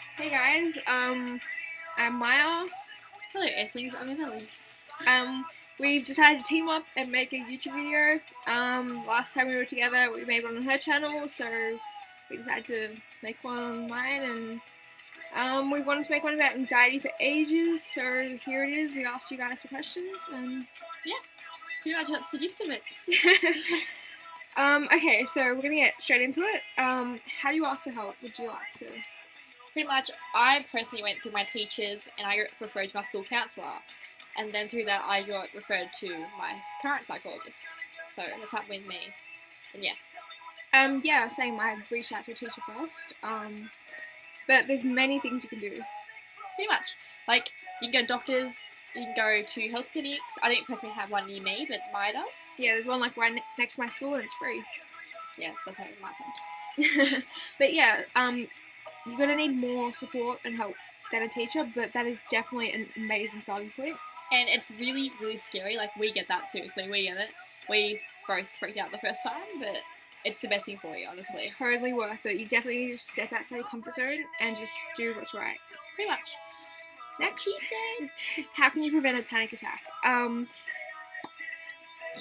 Hey guys, I'm Maya. Hello, Earthlings. I'm Emily. We've decided to team up and make a YouTube video. Last time we were together, we made one on her channel, so we decided to make one on mine, and we wanted to make one about anxiety for ages. So here it is. We asked you guys for questions, and yeah, pretty much that's the gist of it. Okay, so we're gonna get straight into it. How do you ask for help? Would you like to? Pretty much, I personally went to my teachers and I got referred to my school counsellor, and then through that I got referred to my current psychologist. So that's happened with me. And yeah. Yeah, same. I reached out to a teacher first. But there's many things you can do. Pretty much. Like, you can go to doctors, you can go to health clinics. I don't personally have one near me, but Maya does. Yeah, there's one like right next to my school and it's free. Yeah, that's how it happens. But yeah, you're gonna need more support and help than a teacher, but that is definitely an amazing starting point. And it's really, really scary. Like, we get that too, so we get it. We both freaked out the first time, but it's the best thing for you, honestly. Totally worth it. You definitely need to step outside your comfort zone and just do what's right. Pretty much. Next, how can you prevent a panic attack?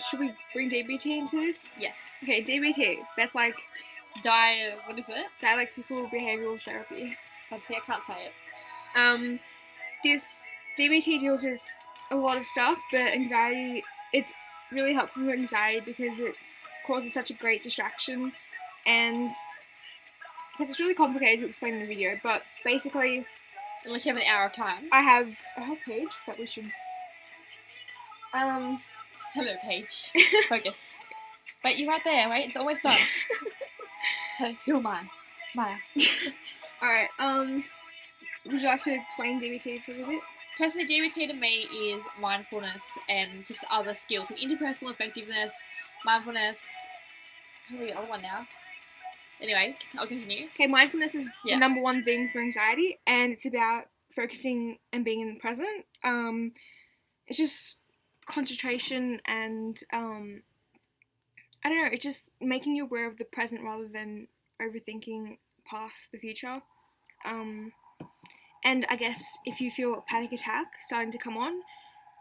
Should we bring DBT into this? Yes. Okay, DBT. That's like what is it? dialectical behavioral therapy. I can't say it. This DBT deals with a lot of stuff, but anxiety, it's really helpful for anxiety because it causes such a great distraction, and because it's really complicated to explain in the video, but basically, unless you have an hour of time. I have a whole page that we should hello Paige. Focus. Wait, you're right there, wait, it's almost done. You're Maya. Alright, would you like to explain DBT for a little bit? Personally, DBT to me is mindfulness and just other skills, like interpersonal effectiveness, mindfulness. Can't the other one now. Anyway, I'll continue. Okay, mindfulness is the number one thing for anxiety, and it's about focusing and being in the present. It's just concentration and I don't know, it's just making you aware of the present rather than overthinking past the future. And I guess if you feel a panic attack starting to come on,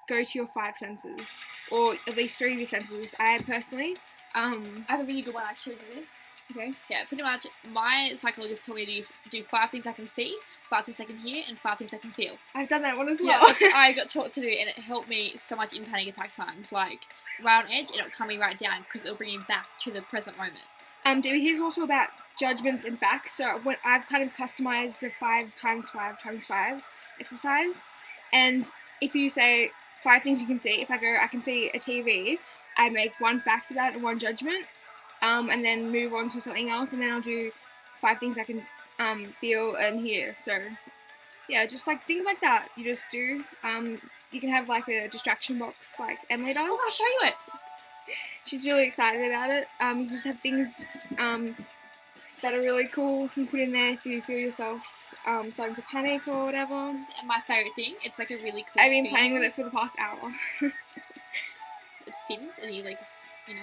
go to your 5 senses, or at least 3 of your senses. I personally, I have a really good one actually for this. Okay. Yeah, pretty much. My psychologist told me to do 5 things I can see, 5 things I can hear, and 5 things I can feel. I've done that one as well. Yeah, that's what I got taught to do, and it helped me so much in panic attack times. Like, right on edge, and it'll calm me right down because it'll bring you back to the present moment. DBT is also about judgments and facts. So when I've kind of customized the 5 times 5 times 5 exercise, and if you say 5 things you can see, if I go, I can see a TV, I make 1 fact about it and 1 judgment. And then move on to something else, and then I'll do 5 things I can feel and hear. So yeah, just like things like that you just do. You can have like a distraction box like Emily does. Oh, I'll show you it. She's really excited about it. You can just have things that are really cool you can put in there if you feel yourself starting to panic or whatever. And my favourite thing, it's like a really cool I've been playing with it for the past hour. It spins and you like, you know.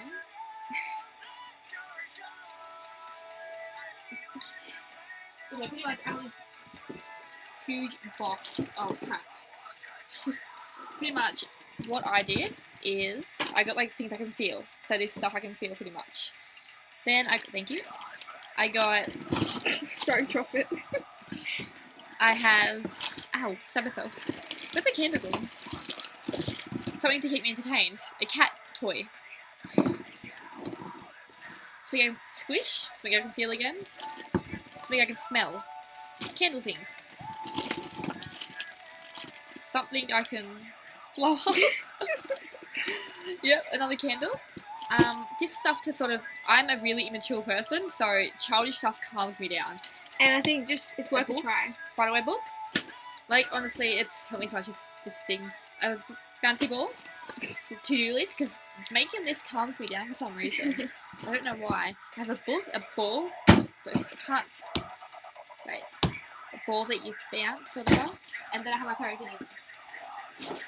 Yeah, pretty much I have this huge box of crap. Pretty much what I did is I got like things I can feel. So this stuff I can feel pretty much. Then thank you. I got don't drop it. I have stab myself. Where's the candle gone? Something to keep me entertained. A cat toy. So I can squish, something I can feel again. Something I can smell. Candle things. Something I can blow up. Yep, another candle. This stuff to sort of, I'm a really immature person, so childish stuff calms me down. And I think just it's worth a try. Spiderweb book. Like, honestly, it's helped me so much, this thing. A fancy ball. To-do list, because making this calms me down for some reason. I don't know why. I have a book, a ball. I can't. Wait. A ball that you bounce, sort of. And then I have my fairy thing.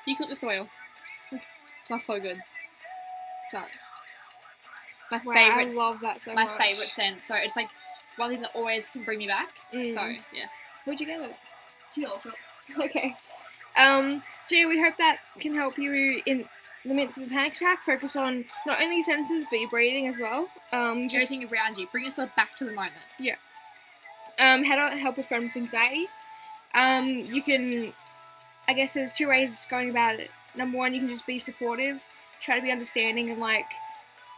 Eucalyptus oil. It smells so good. Smell it. my Wow, favorite. I love that so my much. favorite scent. So it's like one thing that always can bring me back. So yeah. Where'd you get it? Chill. Okay. So yeah, we hope that can help you in the midst of a panic attack. Focus on not only senses but your breathing as well. Just Everything around you. Bring yourself back to the moment. yeah. How to help a friend with anxiety. You can, I guess there's 2 ways going about it. Number 1, you can just be supportive, try to be understanding and like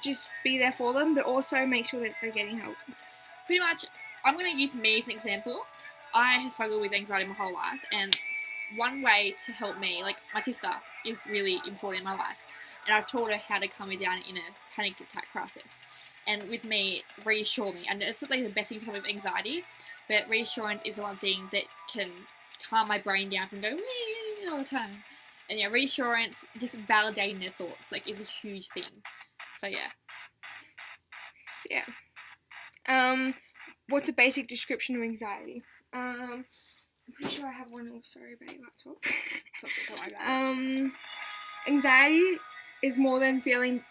just be there for them, but also make sure that they're getting help. Pretty much, I'm going to use me as an example. I have struggled with anxiety my whole life, and one way to help me, like my sister is really important in my life, and I've taught her how to calm me down in a panic attack crisis. And with me, reassure me. And it's not like the best thing to help with anxiety, but reassurance is the one thing that can calm my brain down from going wee all the time. And yeah, reassurance, just validating their thoughts, like, is a huge thing. So yeah. What's a basic description of anxiety? I'm pretty sure I have one. Oh, sorry about your laptop. Don't worry about it. Anxiety is more than feeling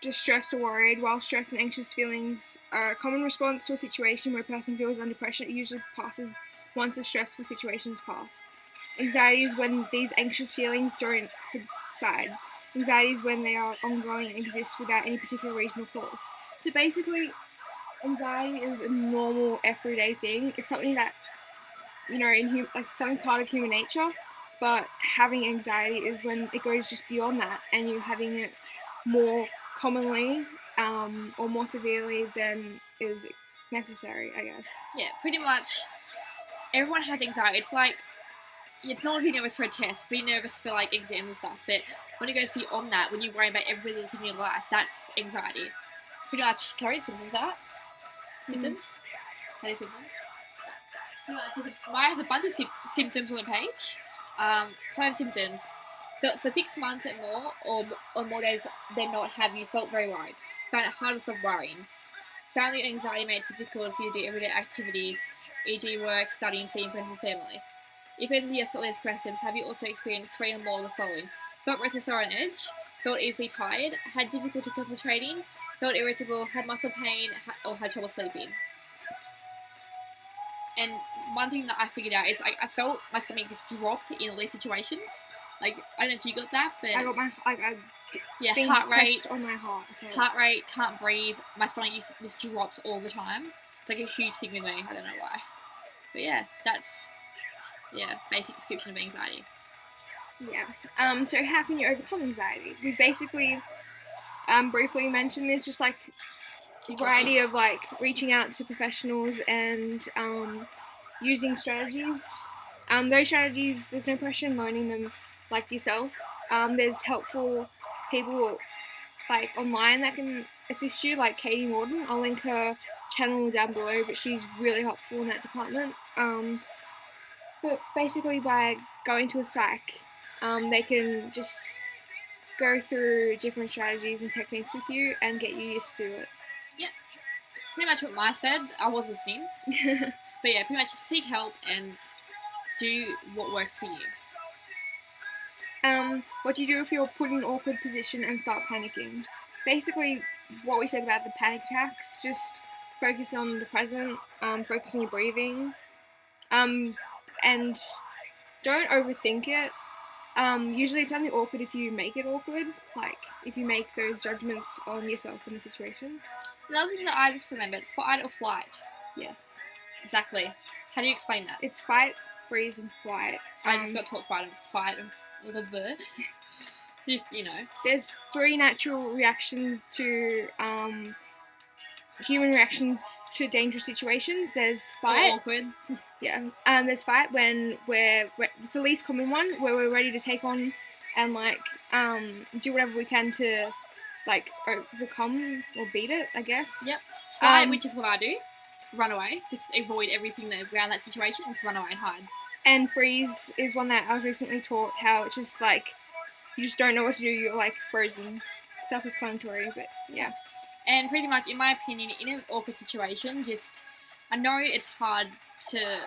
distressed or worried. While stress and anxious feelings are a common response to a situation where a person feels under pressure, it usually passes once the stressful situation is passed. Anxiety is when these anxious feelings don't subside. Anxiety is when they are ongoing and exist without any particular reason or cause. So basically, anxiety is a normal, everyday thing. It's something that, like something part of human nature. But having anxiety is when it goes just beyond that, and you're having it more commonly or more severely than is necessary, I guess. Yeah, pretty much everyone has anxiety. It's like, it's normal to be nervous for a test, be nervous for like exams and stuff, but when it goes beyond that, when you worry about every little thing in your life, that's anxiety. Pretty much, can I read symptoms out? Symptoms? How do you symptoms? Mine has a bunch of symptoms on the page. Some symptoms. For 6 months and more, or on more days than not, have you felt very worried? Found it hard to stop worrying. Found that anxiety made it difficult for you to do everyday activities, e.g. work, studying, seeing friends and family. If answer yes to all these questions, have you also experienced 3 or more of the following? Felt restless or on edge? Felt easily tired? Had difficulty concentrating? Felt irritable? Had muscle pain? Or had trouble sleeping? And one thing that I figured out is I felt my stomach just drop in all these situations. Like, I don't know if you got that, but I got my heart rate on my heart. Okay. Heart rate, can't breathe. My stomach just drops all the time. It's like a huge thing with me. I don't know why. But yeah, that's basic description of anxiety. Yeah. So how can you overcome anxiety? We basically briefly mentioned this, just like a variety of like reaching out to professionals and using strategies. Those strategies, there's no pressure in learning them like yourself. There's helpful people like online that can assist you, like KATI MORTON. I'll link her channel down below, but she's really helpful in that department. But basically by going to a psych, they can just go through different strategies and techniques with you and get you used to it. Yeah, pretty much what Mai said. I was listening. But yeah, pretty much just seek help and do what works for you. What do you do if you're put in an awkward position and start panicking? Basically, what we said about the panic attacks, just focus on the present, focus on your breathing, and don't overthink it. Usually it's only awkward if you make it awkward, like if you make those judgments on yourself in the situation. Another thing that I just remembered, fight or flight. Yes. Exactly. How do you explain that? It's fight, freeze, and flight. I just got taught fight with a bird. You know. There's 3 natural reactions to human reactions to dangerous situations. There's fight. Awkward. Yeah. There's fight when it's the least common one, where we're ready to take on and like do whatever we can to like overcome or beat it, I guess. Yep. Flight, which is what I do. Run away. Just avoid everything around that situation and just run away and hide. And freeze is one that I was recently taught, how it's just like you just don't know what to do, you're like frozen. Self-explanatory, but yeah. And pretty much, in my opinion, in an awkward situation, I know it's hard to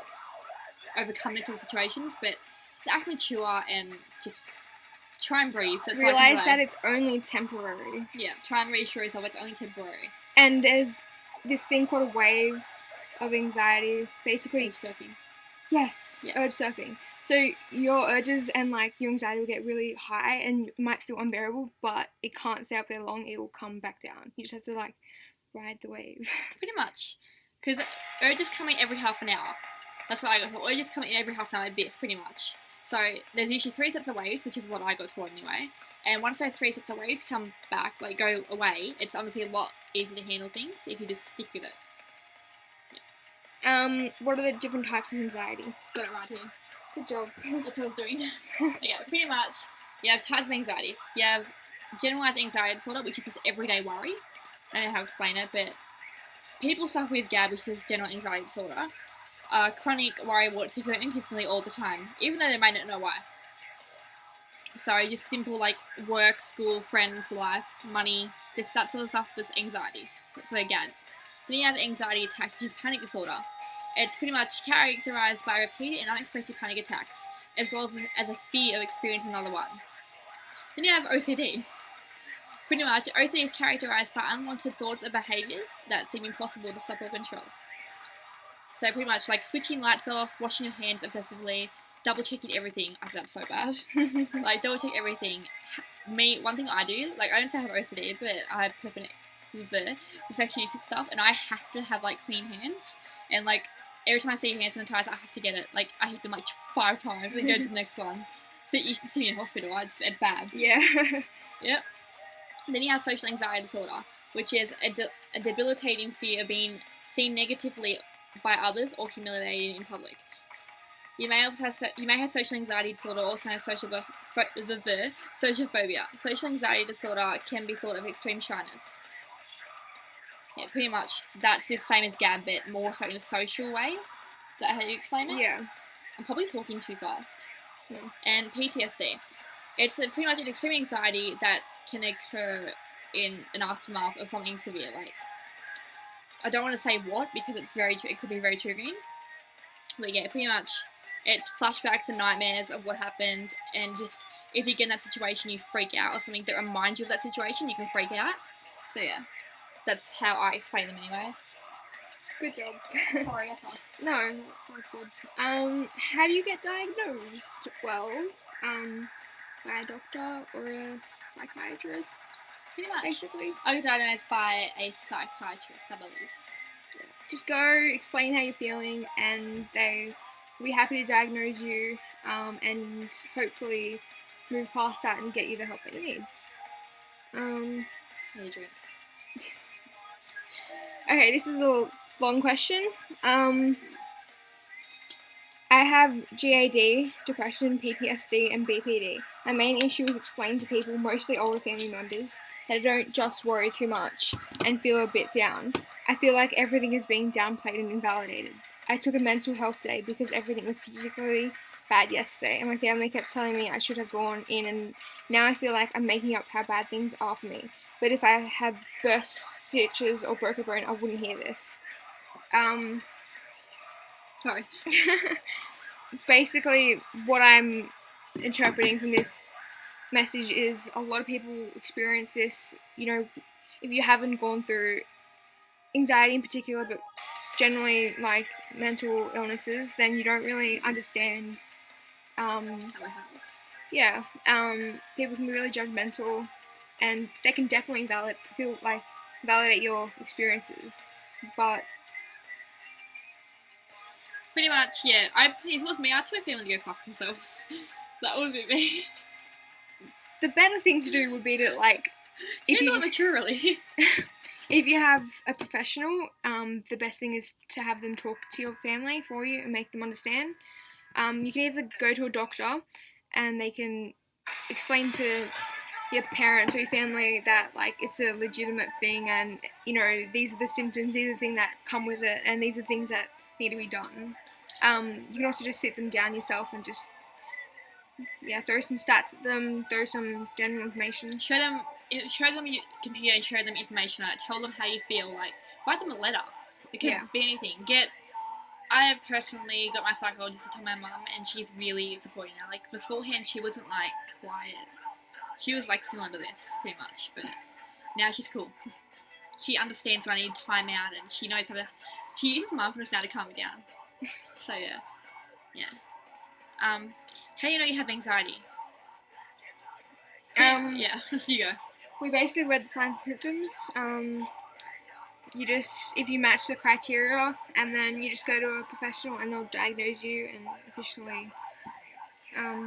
overcome these sort of situations, but just act mature and just try and breathe. Realize that it's only temporary. Yeah, try and reassure yourself it's only temporary. And there's this thing called a wave of anxiety. Basically, Urge surfing. yes, Yeah. urge surfing. So your urges and like your anxiety will get really high and might feel unbearable, but it can't stay up there long. It will come back down. You just have to like ride the wave. Pretty much. Because urges come in every half an hour. That's what I got taught. Urges come in every half an hour like this, pretty much. So there's usually 3 sets of waves, which is what I got taught anyway. And once those 3 sets of waves come back, like go away, it's obviously a lot easier to handle things if you just stick with it. What are the different types of anxiety? Got it right here. Good job. That's what I was doing. Yeah, pretty much. You have types of anxiety. You have generalized anxiety disorder, which is just everyday worry. I don't know how to explain it, but people suffer with GAD, which is general anxiety disorder. Chronic worry what's occurring consistently all the time, even though they may not know why. So just simple like work, school, friends, life, money, this that sort of stuff, this anxiety for GAD. Then you have anxiety attacks, which is panic disorder. It's pretty much characterized by repeated and unexpected panic attacks, as well as a fear of experiencing another one. Then you have OCD. Pretty much, OCD is characterized by unwanted thoughts or behaviors that seem impossible to stop or control. So pretty much like switching lights off, washing your hands obsessively, double checking everything. I think that's so bad. Like double check everything. One thing I do, like I don't say I have OCD, but I have perfectionistic stuff, and I have to have like clean hands. And like every time I see hand sanitizer, I have to get it. Like I hit them like 5 times, then go to the next one. So you should see me in hospital. It's bad. Yeah. Yep. Then you have social anxiety disorder, which is a debilitating fear of being seen negatively by others or humiliated in public. You may have social anxiety disorder, also known as social phobia. Social anxiety disorder can be thought of extreme shyness. Yeah, pretty much that's the same as GAD, but more so in a social way. Is that how you explain it? Yeah. I'm probably talking too fast. Yeah. And PTSD. It's pretty much an extreme anxiety that can occur in an aftermath of something severe. Like, I don't want to say what because it could be very triggering. But yeah, pretty much it's flashbacks and nightmares of what happened, and just if you get in that situation, you freak out, or something that reminds you of that situation, you can freak out. So yeah, that's how I explain them anyway. Good job. Sorry, I thought. No, that's good. How do you get diagnosed? Well, by a doctor or a psychiatrist, Pretty much. basically. I got diagnosed by a psychiatrist, I believe. Just go, explain how you're feeling, and they'll be happy to diagnose you, and hopefully move past that and get you the help that you need. Really drink. Okay, this is a long question. I have GAD, depression, PTSD, and BPD. My main issue is explaining to people, mostly older family members, that I don't just worry too much and feel a bit down. I feel like everything is being downplayed and invalidated. I took a mental health day because everything was particularly bad yesterday, and my family kept telling me I should have gone in, and now I feel like I'm making up how bad things are for me. But if I had burst stitches or broke a bone, I wouldn't hear this. Sorry. Basically, what I'm interpreting from this message is a lot of people experience this. You know, if you haven't gone through anxiety in particular, but generally like mental illnesses, then you don't really understand. Yeah, people can be really judgmental, and they can definitely validate your experiences, but Pretty much, yeah. If it was me, I'd tell my family to go fuck themselves. That would be me. the better thing to do would be to like, if You're you not mature, really. if you have a professional, the best thing is to have them talk to your family for you and make them understand. You can either go to a doctor, and they can explain to your parents or your family that like it's a legitimate thing, and you know these are the symptoms, these are the things that come with it, and these are things that need to be done. You can also just sit them down yourself and just throw some stats at them, throw some general information. Show them your computer and show them information on it. Tell them how you feel. Like, write them a letter. It could be anything. I have personally got my psychologist to tell my mum, and she's really supporting now. Like, beforehand, she wasn't, like, quiet. She was, like, similar to this, pretty much. But now she's cool. she understands when I need time out, and she knows how to. She uses mindfulness now to calm me down. So yeah. How do you know you have anxiety? Yeah, you go. We basically read the signs and symptoms. You just, if you match the criteria, and then you just go to a professional and they'll diagnose you and officially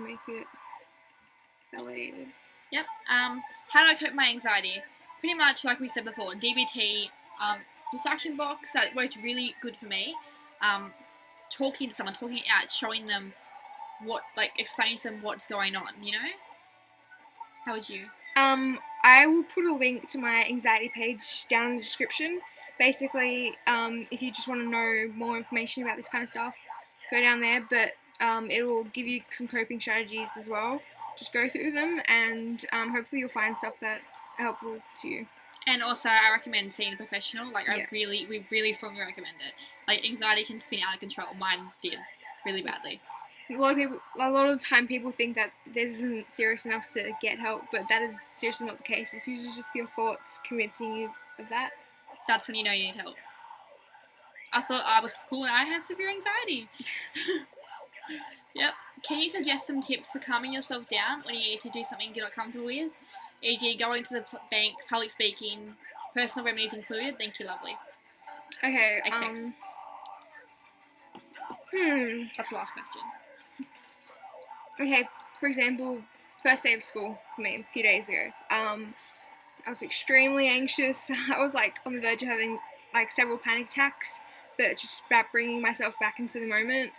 make it validated. Yep. How do I cope with my anxiety? Pretty much like we said before, DBT, distraction box, that worked really good for me. Talking to someone, talking it out, showing them explaining to them what's going on, you know? How would you? I will put a link to my anxiety page down in the description. Basically, if you just want to know more information about this kind of stuff, go down there, but it will give you some coping strategies as well. Just go through them, and hopefully you'll find stuff that are helpful to you. And also, I recommend seeing a professional. We really strongly recommend it. Like, anxiety can spin out of control. Mine did, really badly. A lot of the time people think that this isn't serious enough to get help, but that is seriously not the case. It's usually just your thoughts convincing you of that. That's when you know you need help. I thought I was cool and I had severe anxiety. Yep. Can you suggest some tips for calming yourself down when you need to do something you're not comfortable with? E.g. going to the bank, public speaking, personal remedies included? Thank you, lovely. Okay, XX. That's the last question. Okay, for example, first day of school for me, a few days ago. I was extremely anxious. I was on the verge of having several panic attacks, but it's just about bringing myself back into the moment,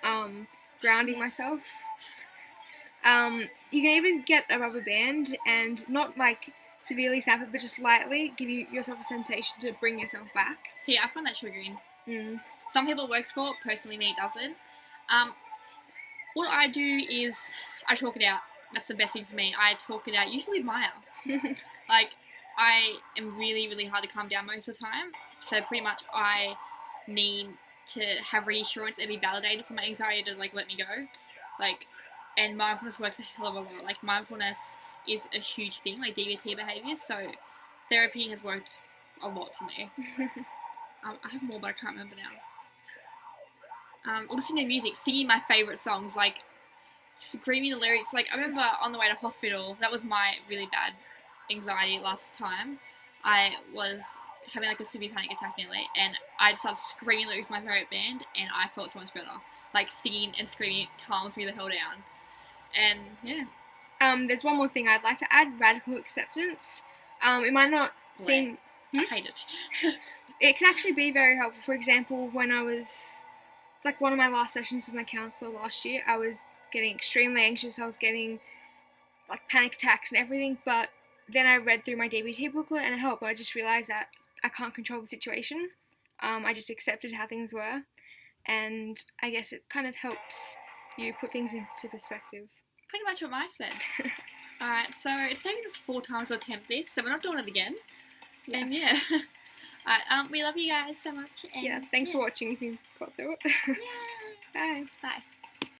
grounding myself. You can even get a rubber band and not severely snap it, but just lightly give yourself a sensation to bring yourself back. See, I find that triggering. Some people it works for, personally me it doesn't. What I do is I talk it out. That's the best thing for me. I talk it out, usually with Maya. I am really, really hard to calm down most of the time. So pretty much I need to have reassurance and be validated for my anxiety to let me go. And mindfulness works a hell of a lot. Mindfulness is a huge thing, DBT behaviours. So therapy has worked a lot for me. I have more, but I can't remember now. Listening to music, singing my favourite songs, screaming the lyrics. I remember on the way to hospital, that was my really bad anxiety last time. I was having a severe panic attack nearly, and I started screaming lyrics to my favourite band, and I felt so much better. Singing and screaming calms me the hell down. And yeah. There's one more thing I'd like to add: radical acceptance. It might not seem. I hate it. It can actually be very helpful. For example, when I was one of my last sessions with my counsellor last year, I was getting extremely anxious. I was getting panic attacks and everything, but then I read through my DBT booklet and it helped. I just realised that I can't control the situation. I just accepted how things were, and I guess it kind of helps you put things into perspective. Pretty much what Mike said. Alright, so it's taken us 4 times to attempt this, so we're not doing it again. Yeah. And yeah. Alright, we love you guys so much. And thanks for watching if you got through it. Yeah. Bye. Bye.